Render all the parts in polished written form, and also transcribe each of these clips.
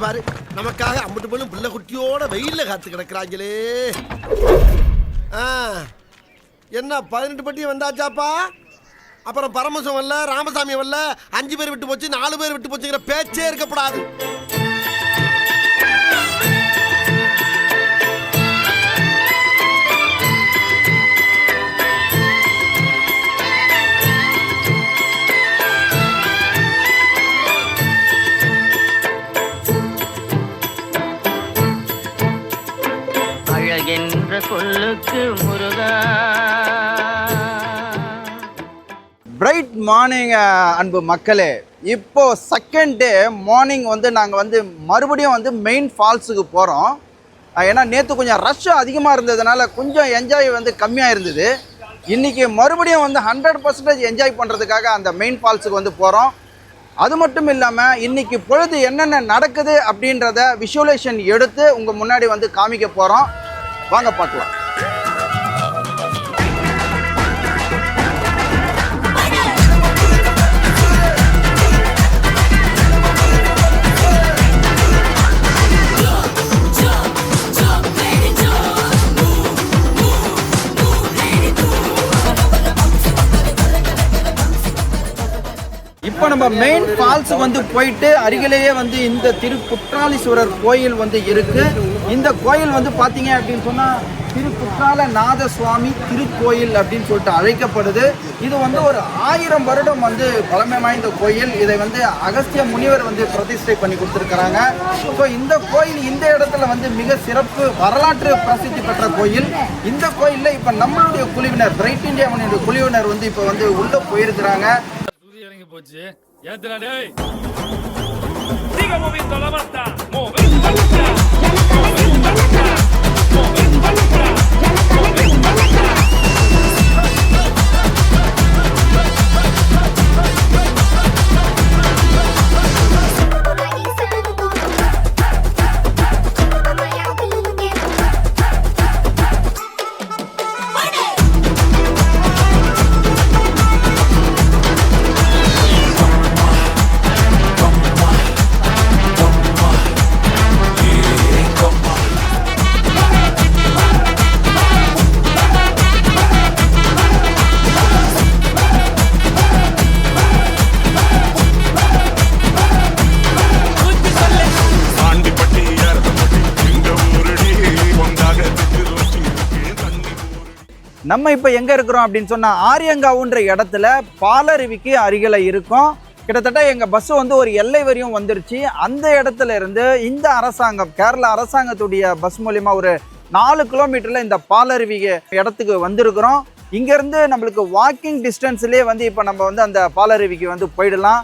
இங்க பாரு, நமக்காக அம்பட்டு பொண்ணு பிள்ளை குட்டியோட வெயில்ல காத்து கிடக்குறாங்களே. என்ன 18 பட்டி வந்தாச்சாப்பா? அப்புறம் பரமசம் வரல, ராமசாமி வரல, 5 பேர் விட்டு போச்சு, 4 பேர் விட்டு போச்சுங்கிற பேச்சே இருக்கப்படாது. அழகென்ற சொல்லுக்கு முருகா. பிரைட் மார்னிங் அன்பு மக்களே, இப்போ செகண்ட் டே மார்னிங் வந்து நாங்கள் வந்து மறுபடியும் வந்து மெயின் ஃபால்ஸுக்கு போகிறோம். ஏன்னா நேற்று கொஞ்சம் ரஷ் அதிகமாக இருந்ததுனால கொஞ்சம் என்ஜாய் வந்து கம்மியாக இருந்தது. இன்றைக்கி மறுபடியும் வந்து 100% என்ஜாய் பண்ணுறதுக்காக அந்த மெயின் ஃபால்ஸுக்கு வந்து போகிறோம். அது மட்டும் இல்லாமல் இன்றைக்கி பொழுது என்னென்ன நடக்குது அப்படின்றத விஷுவலேஷன் எடுத்து உங்கள் முன்னாடி வந்து காமிக்க போகிறோம். வாங்க பார்க்கலாம். இப்போ நம்ம மெயின் ஃபால்ஸ் வந்து போயிட்டு அருகிலேயே வந்து இந்த திருக்குற்றாலீஸ்வரர் கோயில் வந்து இருக்கு. இந்த கோயில் வந்து பார்த்தீங்க அப்படின்னு சொன்னால் திருக்குற்றால நாத சுவாமி திருக்கோயில் அப்படின்னு சொல்லிட்டு அழைக்கப்படுது. இது வந்து ஒரு 1000 வருடம் வந்து பழமை வாய்ந்த கோயில். இதை வந்து அகஸ்திய முனிவர் வந்து பிரதிஷ்டை பண்ணி கொடுத்துருக்கிறாங்க. ஸோ இந்த கோயில் இந்த இடத்துல வந்து மிக சிறப்பு வரலாற்று பிரசித்தி பெற்ற கோயில். இந்த கோயிலில் இப்போ நம்மளுடைய குழுவினர் பிரைட் இந்தியாவுடைய குழுவினர் வந்து இப்போ வந்து உள்ளே போயிருக்கிறாங்க. போச்சு ஏத்துடா டேய் siga moviendo la mata moviendo la mata moviendo la mata moviendo la mata moviendo la mata. நம்ம இப்போ எங்கே இருக்கிறோம் அப்படின்னு சொன்னால் ஆரியங்காவுன்ற இடத்துல பாலருவிக்கு அருகில் இருக்கும். கிட்டத்தட்ட எங்கள் பஸ்ஸு வந்து ஒரு எல்லை வரையும் வந்துருச்சு. அந்த இடத்துல இருந்து இந்த அரசாங்கம் கேரளா அரசாங்கத்துடைய பஸ் மூலிமா ஒரு 4 கிலோமீட்டரில் இந்த பாலருவி இடத்துக்கு வந்திருக்கிறோம். இங்கேருந்து நம்மளுக்கு வாக்கிங் டிஸ்டன்ஸ்லேயே வந்து இப்போ நம்ம வந்து அந்த பாலருவிக்கு வந்து போயிடலாம்.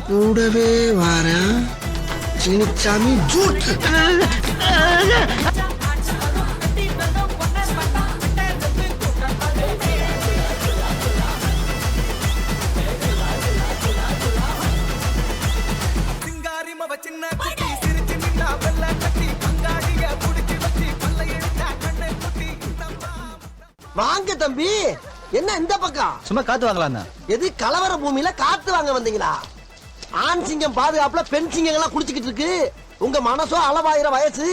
கூடவே வரேன் சினிச்சாமி ஜூட். வாங்க தம்பி, என்ன இந்த பக்கம்? சும்மா காத்து வாங்கலாம். எது கலவர பூமியில காத்து வாங்க வந்தீங்களா? ஆண் சிங்கம் பாதுகாப்புல பெண் சிங்கங்கள்லாம் குடிச்சுக்கிட்டு இருக்கு. உங்க மனசோ அளவாயிர வயசு,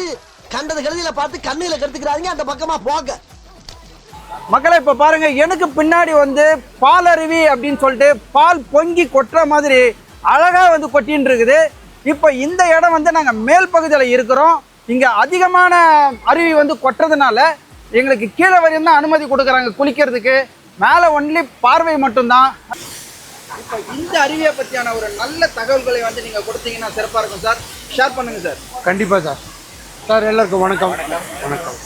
கண்டது கழுதியில பார்த்து கண்ணுல கருத்துக்கிறாங்க. அந்த பக்கமா போக மக்களை இப்போ பாருங்க, எனக்கு பின்னாடி வந்து பாலருவி அப்படின்னு சொல்லிட்டு பால் பொங்கி கொட்டுற மாதிரி அழகா வந்து கொட்டின்னு இருக்குது. இப்போ இந்த இடம் வந்து நாங்கள் மேல் பகுதியில் இருக்கிறோம். இங்கே அதிகமான அருவி வந்து கொட்டுறதுனால எங்களுக்கு கீழே வரையும் தான் அனுமதி கொடுக்குறாங்க குளிக்கிறதுக்கு. மேலே ஒன்லி பார்வை மட்டும்தான். இப்போ இந்த அருவியை பற்றியான ஒரு நல்ல தகவல்களை வந்து நீங்கள் கொடுத்தீங்கன்னா சிறப்பாக இருக்கும் சார். ஷேர் பண்ணுங்கள் சார். கண்டிப்பாக சார். சார் எல்லாருக்கும் வணக்கம். வணக்கம்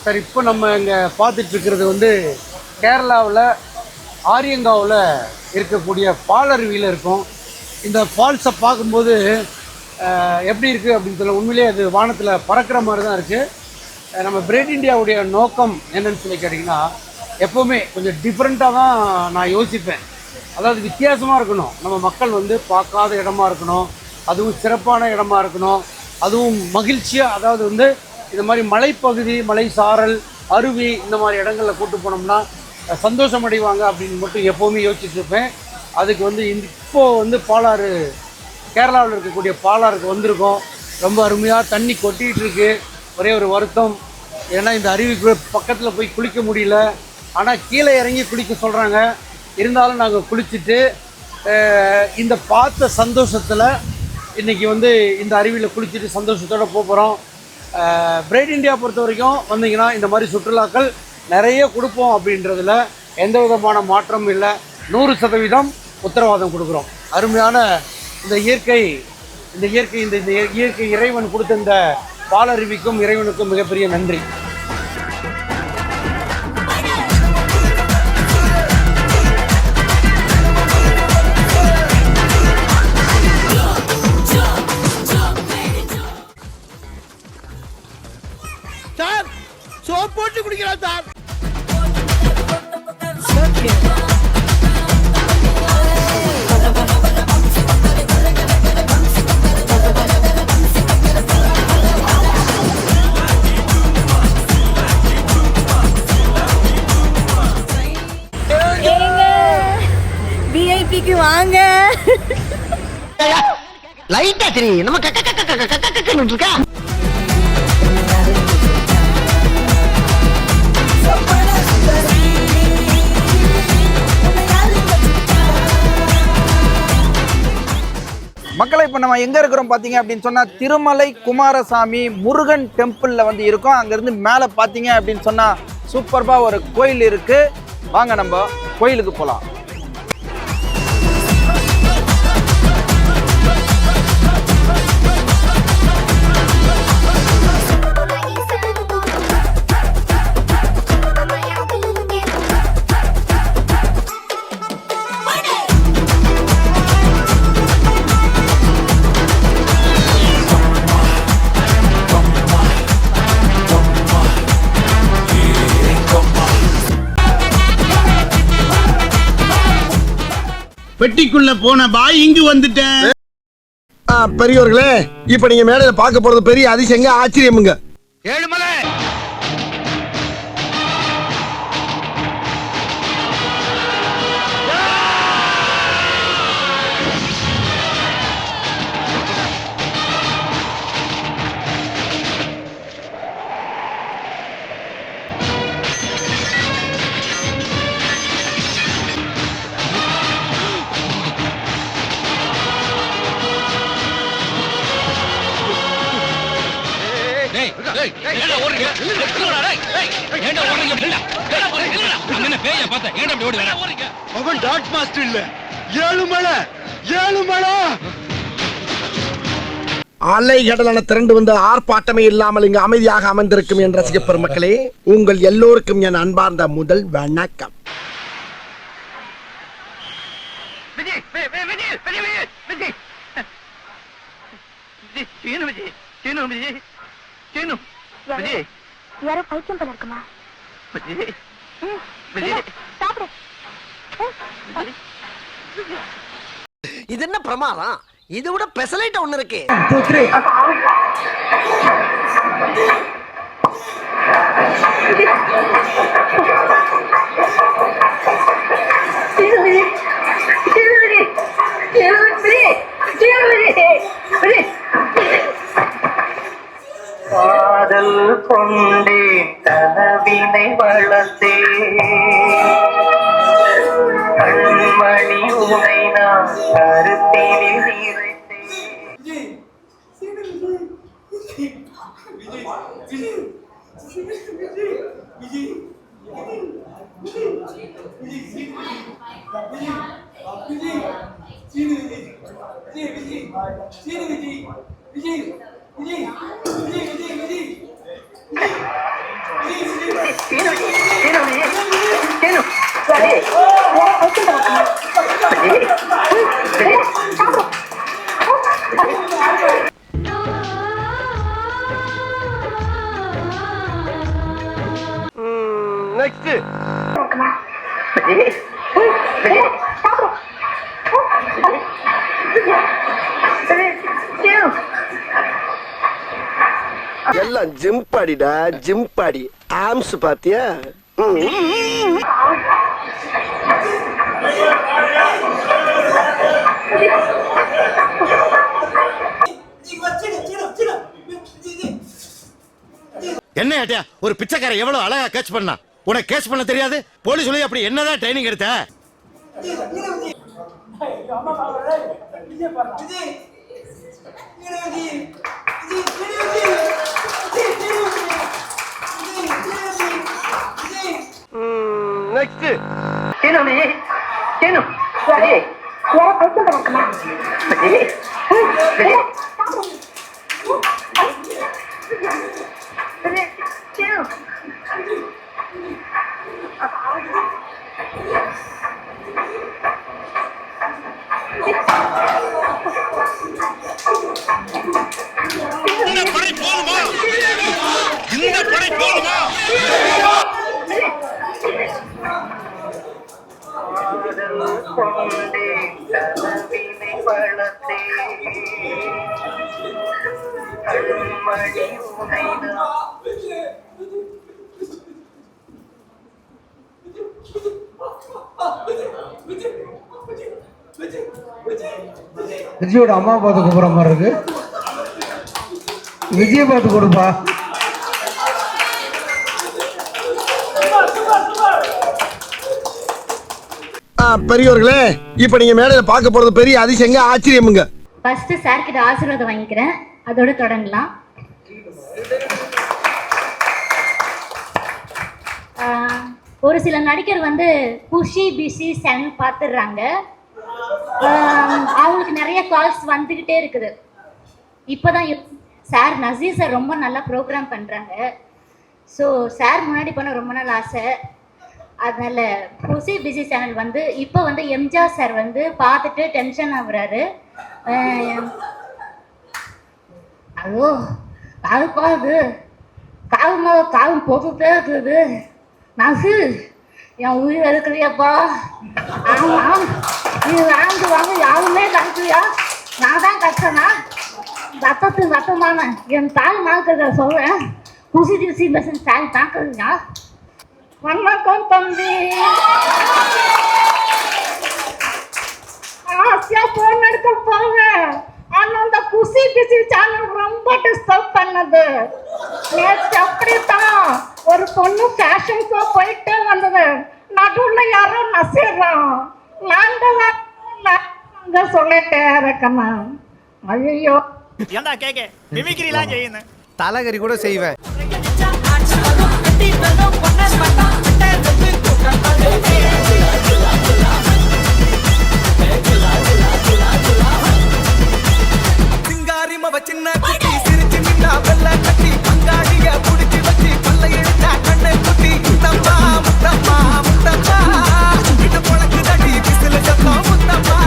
சார். இப்போ நம்ம இங்கே பார்த்துட்ருக்கிறது வந்து கேரளாவில் ஆரியங்காவில் இருக்கக்கூடிய பாலருவியில் இருக்கும். இந்த ஃபால்ஸை பார்க்கும்போது எப்படி இருக்குது அப்படின்னு சொல்ல, உண்மையிலே அது வானத்தில் பறக்கிற மாதிரி தான் இருக்குது. நம்ம பிரைட் இந்தியாவுடைய நோக்கம் என்னன்னு சொல்லி கேட்டிங்கன்னா, எப்போவுமே கொஞ்சம் டிஃப்ரெண்ட்டாக தான் நான் யோசிப்பேன். அதாவது வித்தியாசமாக இருக்கணும், நம்ம மக்கள் வந்து பார்க்காத இடமா இருக்கணும், அதுவும் சிறப்பான இடமா இருக்கணும், அதுவும் மகிழ்ச்சியாக. அதாவது வந்து இந்த மாதிரி மலைப்பகுதி, மலை சாரல், அருவி இந்த மாதிரி இடங்களில் கூட்டு போனோம்னா சந்தோஷம் அடைவாங்க அப்படின்னு மட்டும் எப்போவுமே யோசிச்சுட்டு இருப்பேன். அதுக்கு வந்து இப்போது வந்து பாலாறு கேரளாவில் இருக்கக்கூடிய பாலாருக்கு வந்திருக்கோம். ரொம்ப அருமையாக தண்ணி கொட்டிகிட்டு இருக்கு. ஒரே ஒரு வருத்தம், ஏன்னா இந்த அருவிக்கு பக்கத்தில் போய் குளிக்க முடியல. ஆனால் கீழே இறங்கி குளிக்க சொல்கிறாங்க. இருந்தாலும் நாங்கள் குளிச்சுட்டு இந்த பார்த்த சந்தோஷத்தில் இன்றைக்கி வந்து இந்த அருவியில் குளிச்சுட்டு சந்தோஷத்தோடு போகிறோம். பிரைட் இந்தியா பொறுத்த வரைக்கும் வந்தீங்கன்னா இந்த மாதிரி சுற்றுலாக்கள் நிறைய கொடுப்போம் அப்படின்றதுல எந்த விதமான மாற்றமும் இல்லை. 100% உத்தரவாதம் கொடுக்குறோம். அருமையான இந்த இயற்கை இறைவன் கொடுத்த இந்த பாலருவிக்கும் இறைவனுக்கும் மிகப்பெரிய நன்றி. சார் சோப் போட்டு குடிக்கலாம் சார். விஐபிக்கு வாங்க. லைட்டா தெரியும் நம்ம இருக்கா. மக்களை இப்போ நம்ம எங்கே இருக்கிறோம் பார்த்தீங்க அப்படின்னு சொன்னால் திருமலை குமாரசாமி முருகன் டெம்பிளில் வந்து இருக்கோம். அங்கேருந்து மேலே பார்த்தீங்க அப்படின்னு சொன்னால் சூப்பர்பாக ஒரு கோயில் இருக்குது. வாங்க நம்ம கோயிலுக்கு போகலாம். பெட்டிக்குள்ள போன பாய் இங்கு வந்துட்டேன். பெரியவர்களே, இப்ப நீங்க மேடையில பார்க்க போறது பெரிய அதிசயங்க, ஆச்சரியமுங்க. ஏழுமலை அலைகடலான திரண்டு வந்த ஆர்ப்பாட்டமே இல்லாமல் இங்கு அமைதியாக அமர்ந்திருக்கும் என் ரசிக பெருமக்களே, உங்கள் எல்லோருக்கும் என் அன்பார்ந்த முதல் வணக்கம். யாரோ பைத்தியம் போல இருக்குமா? இது என்ன பிரமாதம்? இதை விட பெசலைட் ஒண்ணு இருக்கு. காதல் கொண்டே கனவினை வளர்த்தே கண்மணி உனை நான் கருத்தினில் நிறைத்தேன். எல்லாம் ஜிம்பாடிடா, ஜிம்பாடி. ஆம்ஸ் பாத்தியா? என்ன ஏட்டியா ஒரு பிச்சைக்கார எவ்வளவு அழகா கேட்ச் பண்ணா? உனக்கு கேட்ச் பண்ண தெரியாது? போலீஸ் சொல்லி அப்படி என்னதான் ட்ரைனிங் எடுத்த? நெக்ஸ்ட் ಏನು ನೀ ಏನು யாரோ பைத்தியம் பண்ணிருக்குமா? இந்த படை போதுமா? இந்த படை போதுமா? கொண்டே கனவினை வளர்த்தே கண்மணி உனைதான் விஜயோட அம்மா பார்த்து கூப்பிட்ற மாதிரி இருக்கு. விஜயை பார்த்து கொடுப்பா. பெரியவர்களே, இப்ப நீங்க மேடையில பார்க்க போறது பெரிய அதிசயங்க, ஆச்சரியமுங்க. ஃபர்ஸ்ட் சார் கிட்ட ஆசீர்வாதம் வாங்கிக்கிறேன், அதோட தொடங்கலாம். ஒரு சில நடிகர் வந்து குஷி பிஸி சென் பார்த்துடுறாங்க. அவங்களுக்கு நிறைய கால்ஸ் வந்துக்கிட்டே இருக்குது. இப்போதான் சார் நசீர் சார் ரொம்ப நல்லா ப்ரோக்ராம் பண்ணுறாங்க. ஸோ சார் முன்னாடி பண்ண ரொம்ப நாள் ஆசை. அதனால குஷி பிஸி சேனல் வந்து இப்போ வந்து எம்ஜிஆர் சார் வந்து பார்த்துட்டு டென்ஷன் ஆகுறாரு. ஐயோ காது பாது காவும் போட்டுட்டே இருக்குது. நசு என் உயிர் எடுக்கிறியாப்பா. ஆமாம், நீ வாங்க யாருமே கட்டுறியா? நான் தான் கட்டனா? ரத்தமான என் தாய் மார்க்கிறத சொல்றேன். குசி டிசி பஸ் தாய் தாக்குறீங்க. வணக்கம் தம்பி. ஆசையா போன் எடுக்க போங்க. ஆனா அந்த குசி பிசி சேனல் ரொம்ப டிஸ்டர்ப் பண்ணது. நேற்று அப்படித்தான் ஒரு பொண்ணு ஃபேஷன் ஷோ போயிட்டே வந்தது. நடுவுல யாரோ நசிடுறான். நான் சொல்லிட்டேன் இருக்கமா. ஐயோ ஏண்டா கேக்க மிமிக்ரிலாம் செய்யுங்க. தலகரி கூட செய்வேன். சின்ன குட்டி சிரிச்சு நின்னா வெள்ள கட்டி பங்காளிய புடிச்சு வச்சு பல்ல எடுத்தா கண்ணை குட்டி முத்தம்மா முத்தம்மா முத்தம்மா இது பொழக்கு தட்டி பிசில சத்தம் முத்தம்மா.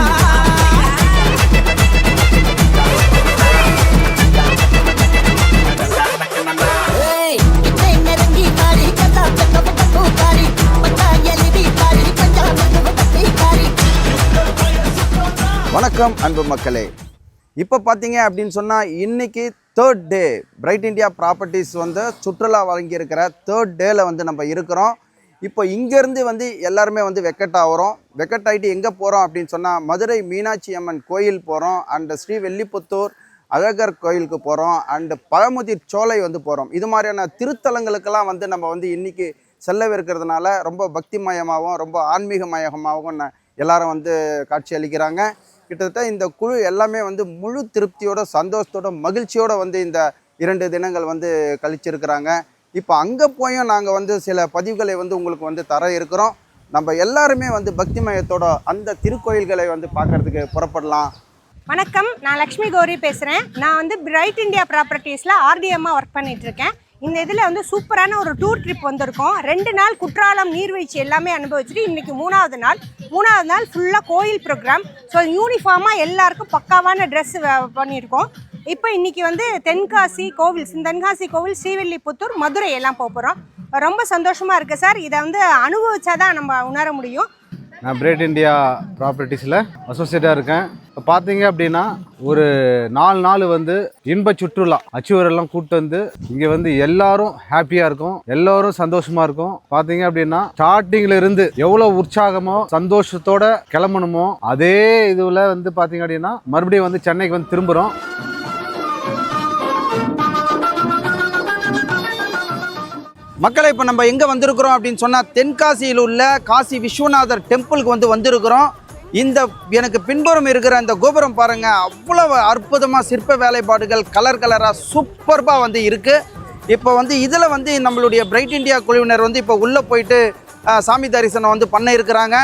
வணக்கம் அன்பு மக்களே. இப்போ பார்த்தீங்க அப்படின்னு சொன்னால் இன்றைக்கி 3rd டே பிரைட் இண்டியா ப்ராப்பர்ட்டிஸ் வந்து சுற்றுலா வழங்கியிருக்கிற 3rd டேயில் வந்து நம்ம இருக்கிறோம். இப்போ இங்கேருந்து வந்து எல்லாருமே வந்து வெக்கட் ஆகிறோம். வெக்கட் ஆகிட்டு எங்கே போகிறோம் அப்படின்னு சொன்னால் மதுரை மீனாட்சி அம்மன் கோயில் போகிறோம், அண்டு ஸ்ரீவெல்லிபுத்தூர் அழகர் கோயிலுக்கு போகிறோம், அண்டு பழமுதிர் சோலை வந்து போகிறோம். இது மாதிரியான திருத்தலங்களுக்கெல்லாம் வந்து நம்ம வந்து இன்றைக்கி செல்லவிருக்கிறதுனால ரொம்ப பக்திமயமாகவும் ரொம்ப ஆன்மீகமயமாகவும் எல்லாரும் வந்து காட்சி அளிக்கிறாங்க. கிட்டத்தட்ட இந்த குழு எல்லாமே வந்து முழு திருப்தியோட சந்தோஷத்தோட மகிழ்ச்சியோடு வந்து இந்த 2 தினங்கள் வந்து கழிச்சிருக்கிறாங்க. இப்போ அங்கே போயும் நாங்கள் வந்து சில பதிவுகளை வந்து உங்களுக்கு வந்து தர இருக்கிறோம். நம்ம எல்லாருமே வந்து பக்திமயத்தோட அந்த திருக்கோயில்களை வந்து பார்க்கறதுக்கு புறப்படலாம். வணக்கம், நான் லக்ஷ்மி கௌரி பேசுகிறேன். நான் வந்து பிரைட் இண்டியா ப்ராப்பர்ட்டிஸில் ஆர்டிஎம்மாக ஒர்க் பண்ணிகிட்ருக்கேன். இந்த இதில் வந்து சூப்பரான ஒரு டூர் ட்ரிப் வந்திருக்கோம். 2 நாள் குற்றாலம் நீர்வீழ்ச்சி எல்லாமே அனுபவிச்சுட்டு இன்றைக்கி 3வது நாள் ஃபுல்லாக கோயில் ப்ரோக்ராம். ஸோ யூனிஃபார்மாக எல்லாருக்கும் பக்காவான ட்ரெஸ் பண்ணியிருக்கோம். இப்போ இன்றைக்கி வந்து தென்காசி கோவில் ஸ்ரீவெல்லிபுத்தூர் மதுரை எல்லாம் போகிறோம். ரொம்ப சந்தோஷமாக இருக்குது சார். இதை வந்து அனுபவிச்சா தான் நம்ம உணர முடியும். நான் பிரைட் இண்டியா ப்ராப்பர்ட்டிஸில் அசோசியேட்டாக இருக்கேன். இப்போ பார்த்தீங்க அப்படின்னா ஒரு 4 நாள் வந்து இன்ப சுற்றுலா அச்சுவரெல்லாம் கூப்பிட்டு வந்து இங்கே வந்து எல்லாரும் ஹாப்பியாக இருக்கும், எல்லோரும் சந்தோஷமாக இருக்கும். பார்த்தீங்க அப்படின்னா ஸ்டார்டிங்கில் இருந்து எவ்வளோ உற்சாகமோ சந்தோஷத்தோட கிளம்பணுமோ அதே இதுவில் வந்து பார்த்தீங்க அப்படின்னா மறுபடியும் வந்து சென்னைக்கு வந்து திரும்புகிறோம். மக்களை இப்போ நம்ம எங்கே வந்திருக்கிறோம் அப்படின்னு சொன்னால் தென்காசியில் உள்ள காசி விஸ்வநாதர் டெம்பிளுக்கு வந்திருக்கிறோம். இந்த எனக்கு பின்புறம் இருக்கிற இந்த கோபுரம் பாருங்கள், அவ்வளவு அற்புதமாக சிற்ப வேலைப்பாடுகள் கலர் கலராக சூப்பர்பாக இருக்குது. இப்போ இதில் நம்மளுடைய பிரைட் இந்தியா குழுவினர் இப்போ உள்ளே போயிட்டு சாமி தரிசனம் பண்ண இருக்கிறாங்க.